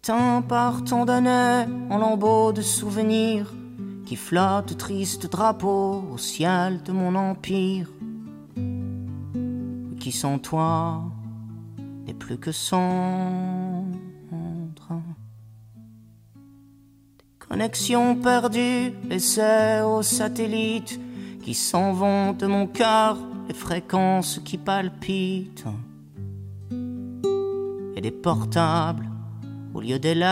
Éteint par tant d'années en lambeaux de souvenirs qui flottent triste drapeau au ciel de mon empire, qui sans toi n'est plus que cendre. Des connexions perdues laissées aux satellites qui s'en vont de mon cœur, les fréquences qui palpitent, et des portables au lieu des lettres.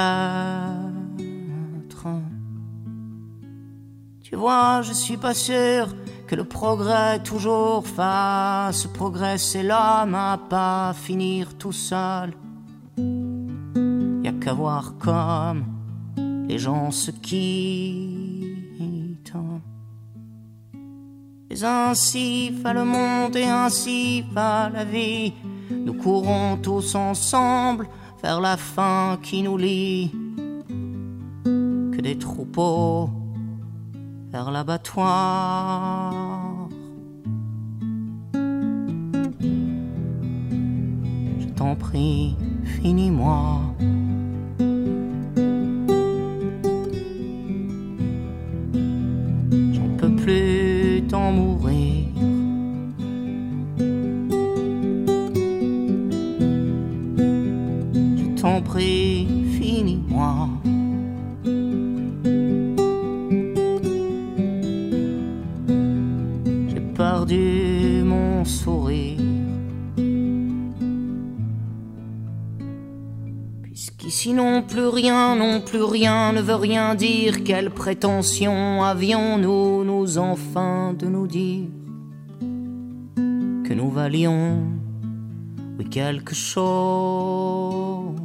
Tu vois, je suis pas sûr que le progrès toujours fasse progresser l'homme à pas finir tout seul. Y'a qu'à voir comme les gens se quittent. Et ainsi va le monde et ainsi va la vie. Nous courons tous ensemble vers la fin qui nous lie, que des troupeaux vers l'abattoir. Je t'en prie, finis-moi. J'en peux plus d'en mourir. Je t'en prie, finis-moi. J'ai perdu mon sourire. Puisqu'ici non plus rien ne veut rien dire. Quelle prétention avions-nous, nous, enfin, de nous dire que nous valions, oui, quelque chose.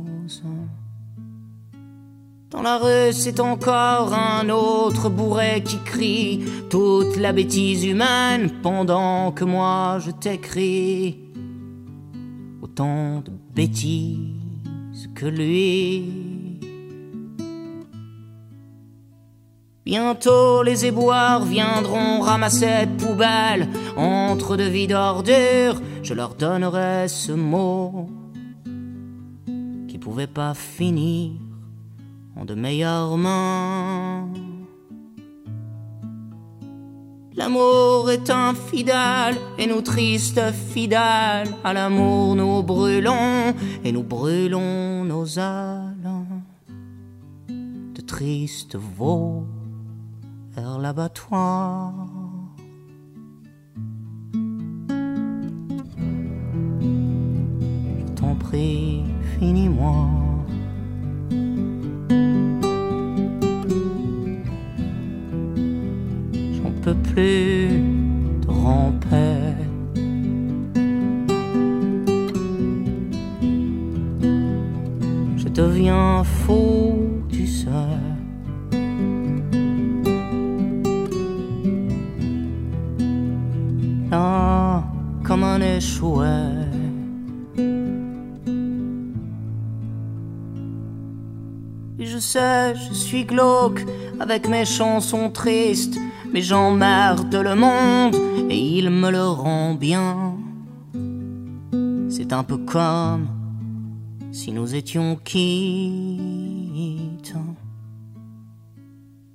Dans la rue, c'est encore un autre bourré qui crie toute la bêtise humaine pendant que moi je t'écris autant de bêtises que lui. Bientôt les éboueurs viendront ramasser poubelles entre deux vides ordures. Je leur donnerai ce mot qui pouvait pas finir en de meilleures mains. L'amour est infidèle et nous tristes fidèles. À l'amour nous brûlons et nous brûlons nos ailes. De tristes veaux vers l'abattoir. Je t'en prie, finis-moi. J'en peux plus de ramper. Je deviens fou, tu sais. Là, comme un échoué. Et je sais, je suis glauque avec mes chansons tristes, mais j'emmerde le monde et il me le rend bien. C'est un peu comme si nous étions quittes.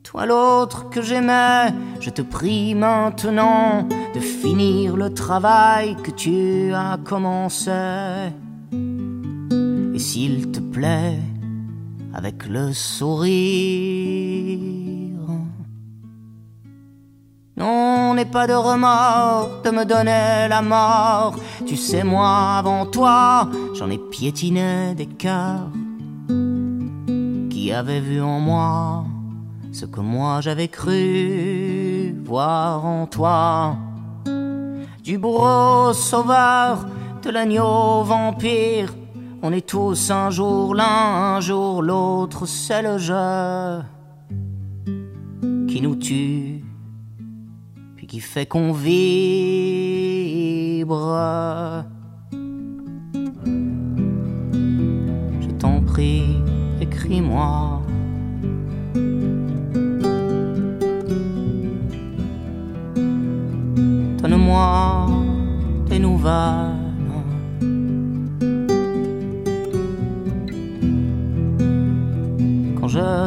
Toi l'autre que j'aimais, je te prie maintenant de finir le travail que tu as commencé. Et s'il te plaît, avec le sourire. Non, n'aie pas de remords de me donner la mort. Tu sais, moi avant toi, j'en ai piétiné des cœurs qui avaient vu en moi ce que moi j'avais cru voir en toi. Du bourreau sauveur, de l'agneau vampire, on est tous un jour l'un, un jour l'autre, c'est le jeu qui nous tue, puis qui fait qu'on vibre. Je t'en prie, écris-moi. Donne-moi des nouvelles.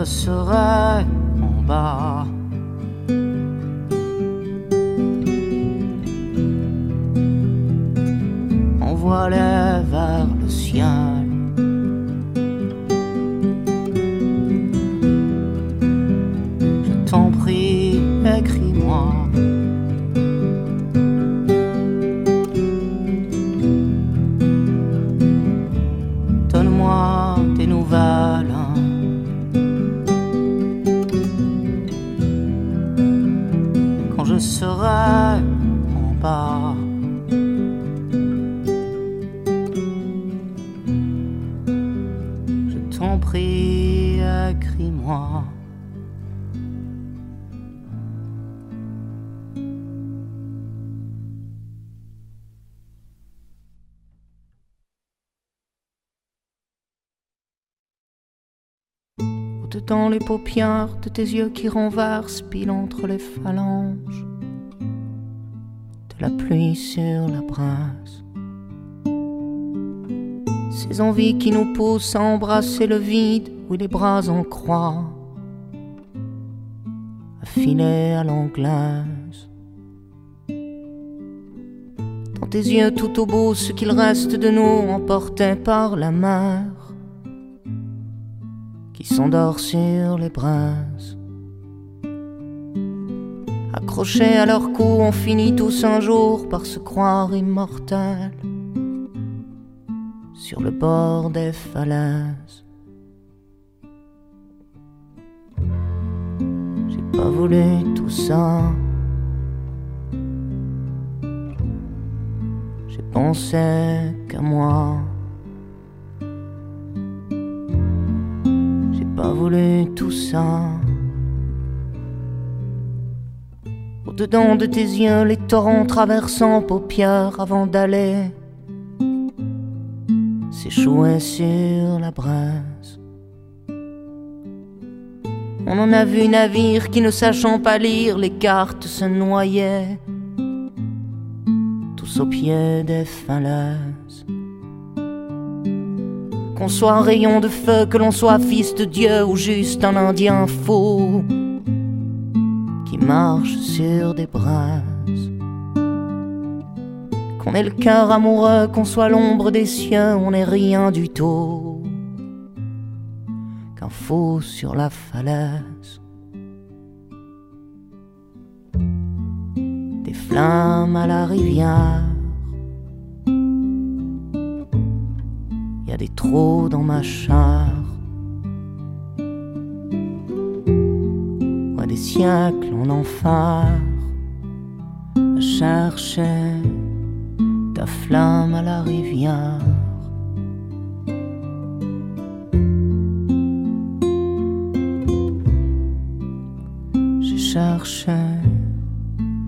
je serai en bas. Envoie-les vers le ciel. Je t'en prie, écris-moi. Donne-moi des nouvelles. Quand je serai en bas. Je t'en prie, écris-moi. Au-dedans les paupières de tes yeux qui renversent, pile entre les phalanges de la pluie sur la brasse. Ces envies qui nous poussent à embrasser le vide, où les bras en croix, à filer à l'anglaise. Dans tes yeux tout au bout, ce qu'il reste de nous, emportés par la mer, qui s'endort sur les braises. Accrochés à leur cou, on finit tous un jour par se croire immortels sur le bord des falaises. J'ai pas voulu tout ça. J'ai pensé qu'à moi. J'ai pas voulu tout ça. Au-dedans de tes yeux, les torrents traversant paupières avant d'aller s'échouer sur la braise. On en a vu navires qui, ne sachant pas lire les cartes, se noyaient tous au pied des falaises. Qu'on soit rayon de feu, que l'on soit fils de Dieu ou juste un Indien fou qui marche sur des braises. Qu'on ait le cœur amoureux, qu'on soit l'ombre des cieux, on n'est rien du tout qu'un fou sur la falaise. Des flammes à la rivière, y a des trous dans ma chair. Ouais, des siècles en enfer à chercher ta flamme à la rivière. J'ai cherché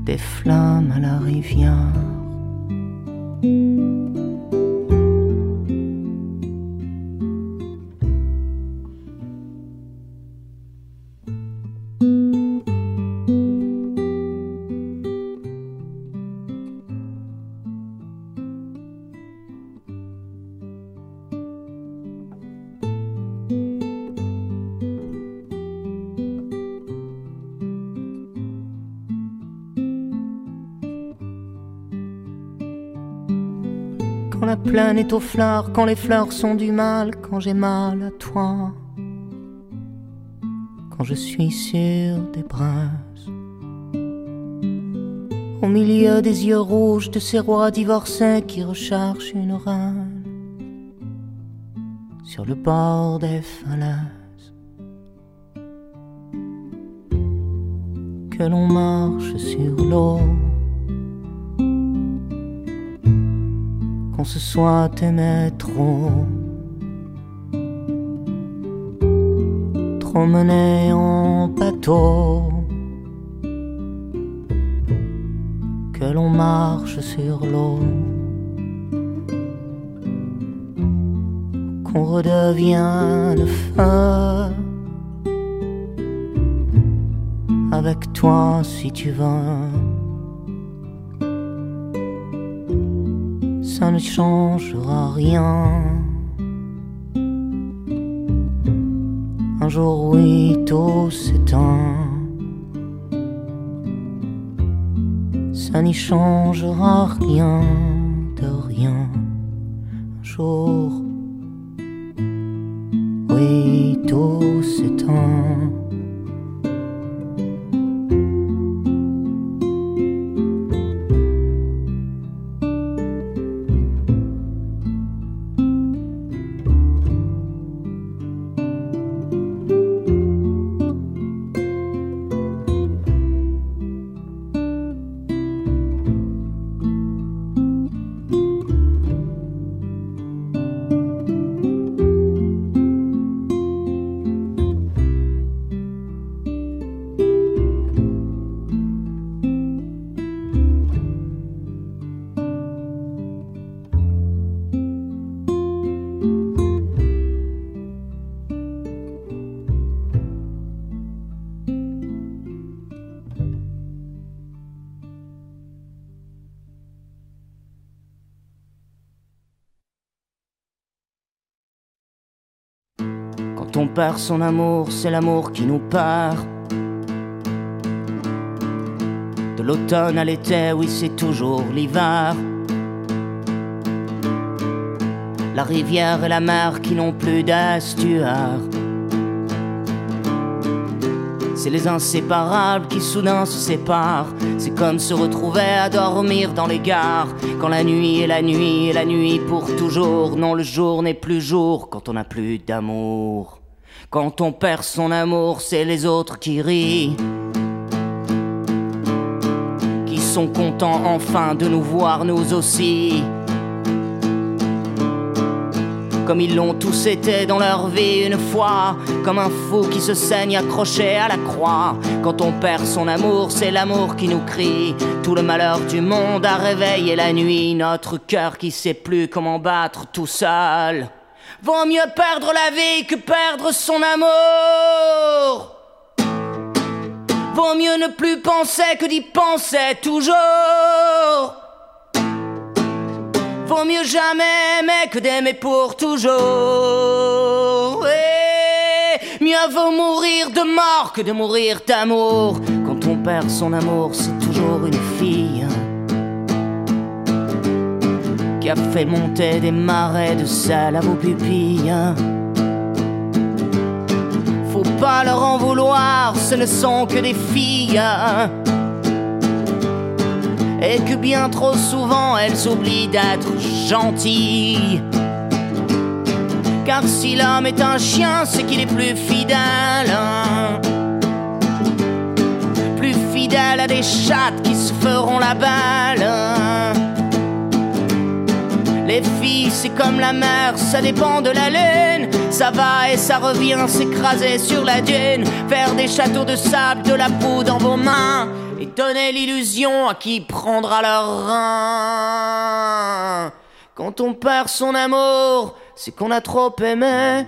des flammes à la rivière. Quand la plaine est aux fleurs, quand les fleurs sont du mal, quand j'ai mal à toi, quand je suis sur des braises, au milieu des yeux rouges de ces rois divorcés qui recherchent une reine, sur le bord des falaises, que l'on marche sur l'eau, qu'on se soit aimé trop, trop mené en bateau, que l'on marche sur l'eau, qu'on redevient le feu, avec toi si tu veux. Ça ne changera rien. Un jour, oui, tout s'éteint. Ça n'y changera rien de rien. Un jour, oui, tout s'éteint. Quand on perd son amour, c'est l'amour qui nous perd. De l'automne à l'été, oui, c'est toujours l'hiver. La rivière et la mer qui n'ont plus d'estuaire. C'est les inséparables qui soudain se séparent. C'est comme se retrouver à dormir dans les gares. Quand la nuit est la nuit et la nuit pour toujours. Non, le jour n'est plus jour quand on n'a plus d'amour. Quand on perd son amour, c'est les autres qui rient, qui sont contents enfin de nous voir nous aussi. Comme ils l'ont tous été dans leur vie une fois, comme un fou qui se saigne accroché à la croix. Quand on perd son amour, c'est l'amour qui nous crie. Tout le malheur du monde a réveillé la nuit. Notre cœur qui sait plus comment battre tout seul. Vaut mieux perdre la vie que perdre son amour. Vaut mieux ne plus penser que d'y penser toujours. Vaut mieux jamais aimer que d'aimer pour toujours. Et mieux vaut mourir de mort que de mourir d'amour. Quand on perd son amour, c'est toujours une fille qui a fait monter des marais de sel à vos pupilles. Faut pas leur en vouloir, ce ne sont que des filles. Et que bien trop souvent elles oublient d'être gentilles. Car si l'homme est un chien, c'est qu'il est plus fidèle. Plus fidèle à des chattes qui se feront la balle. Les filles, c'est comme la mer, ça dépend de la lune. Ça va et ça revient s'écraser sur la dune. Faire des châteaux de sable, de la boue dans vos mains. Et donner l'illusion à qui prendra leur rein. Quand on perd son amour, c'est qu'on a trop aimé.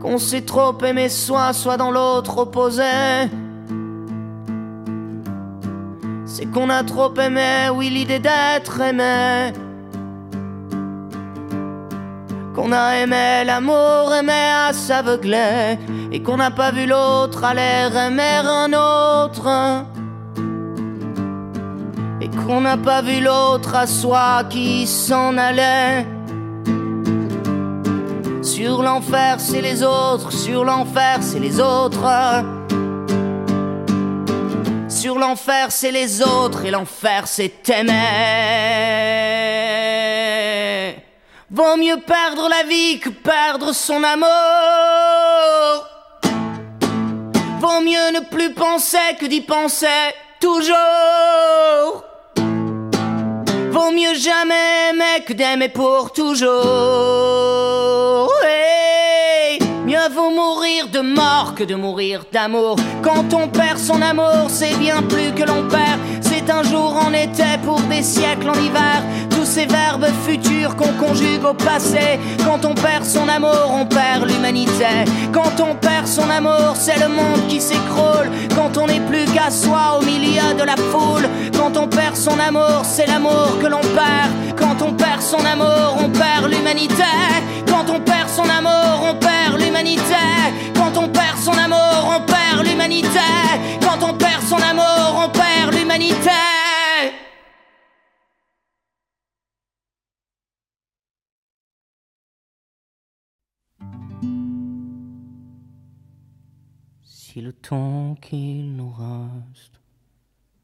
Qu'on s'est trop aimé soit dans l'autre opposé. C'est qu'on a trop aimé, oui, l'idée d'être aimé. Qu'on a aimé l'amour, aimé à s'aveugler. Et qu'on n'a pas vu l'autre aller aimer un autre. Et qu'on n'a pas vu l'autre à soi qui s'en allait. Sur l'enfer c'est les autres, sur l'enfer c'est les autres. Sur l'enfer c'est les autres et l'enfer c'est aimer. Vaut mieux perdre la vie que perdre son amour. Vaut mieux ne plus penser que d'y penser toujours. Vaut mieux jamais aimer que d'aimer pour toujours. Hey, mieux vaut mourir de mort que de mourir d'amour. Quand on perd son amour, c'est bien plus que l'on perd. C'est un jour en été pour des siècles en hiver. Tous ces verbes futurs qu'on conjugue au passé. Quand on perd son amour, on perd l'humanité. Quand on perd son amour, c'est le monde qui s'écroule. Quand on n'est plus qu'à soi au milieu de la foule. Quand on perd son amour, c'est l'amour que l'on perd. Quand on perd son amour, on perd l'humanité. Quand on perd son amour, on si le temps qu'il nous reste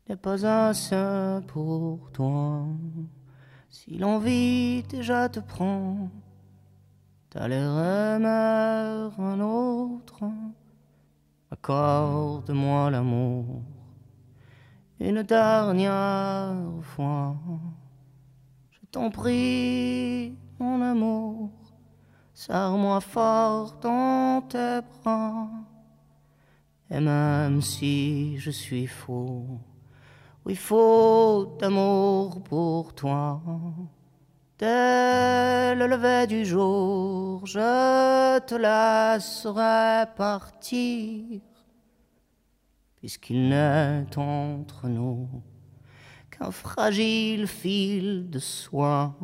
n'est pas assez pour toi, si l'envie déjà te prend d'aller aimer un autre, accorde-moi l'amour une dernière fois. Je t'en prie, mon amour, serre-moi fort dans tes bras. Et même si je suis fou, oui, faux d'amour pour toi, dès le lever du jour, je te laisserai partir, puisqu'il n'est entre nous qu'un fragile fil de soie,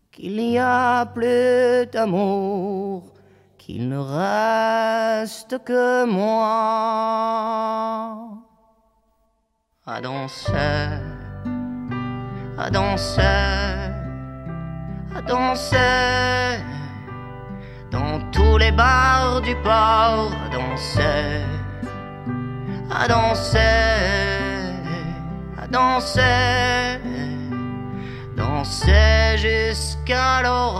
qu'il n'y a plus d'amour, qu'il ne reste que moi. À danser, à danser, à danser, dans tous les bars du port, à danser, à danser, à danser, danser jusqu'à l'aurore.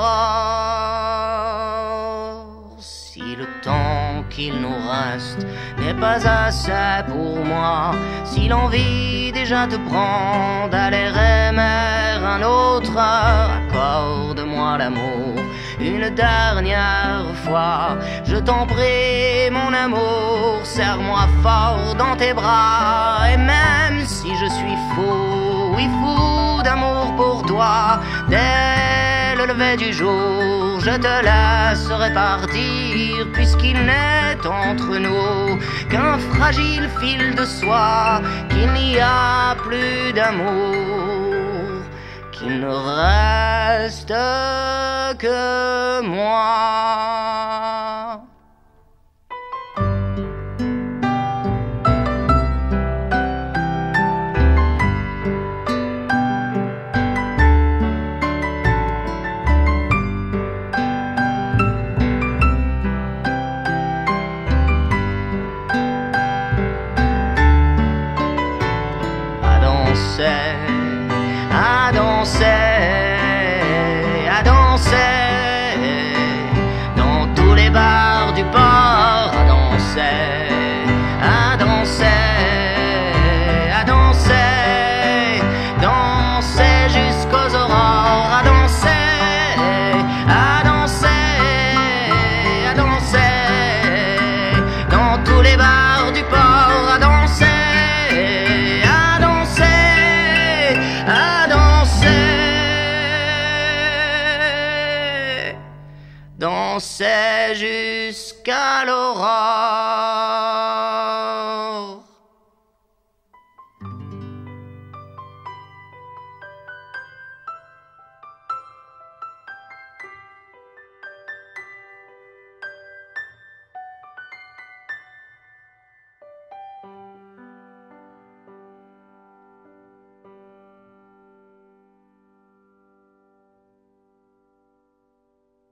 Si le temps qu'il nous reste n'est pas assez pour moi, si l'envie déjà te prend d'aller aimer un autre, accorde-moi l'amour une dernière fois. Je t'en prie, mon amour, serre-moi fort dans tes bras. Et même si je suis fou, oui, fou d'amour pour toi, dès le lever du jour, je te laisserai partir, puisqu'il n'est entre nous qu'un fragile fil de soie, qu'il n'y a plus d'amour, qu'il ne reste que moi. À danser, à danser, dans tous les bars du port, à danser, à danser, à danser, danser jusqu'aux aurores, à danser, à danser, à danser, dans tous les bars du port, à danser. Danser jusqu'à l'aurore.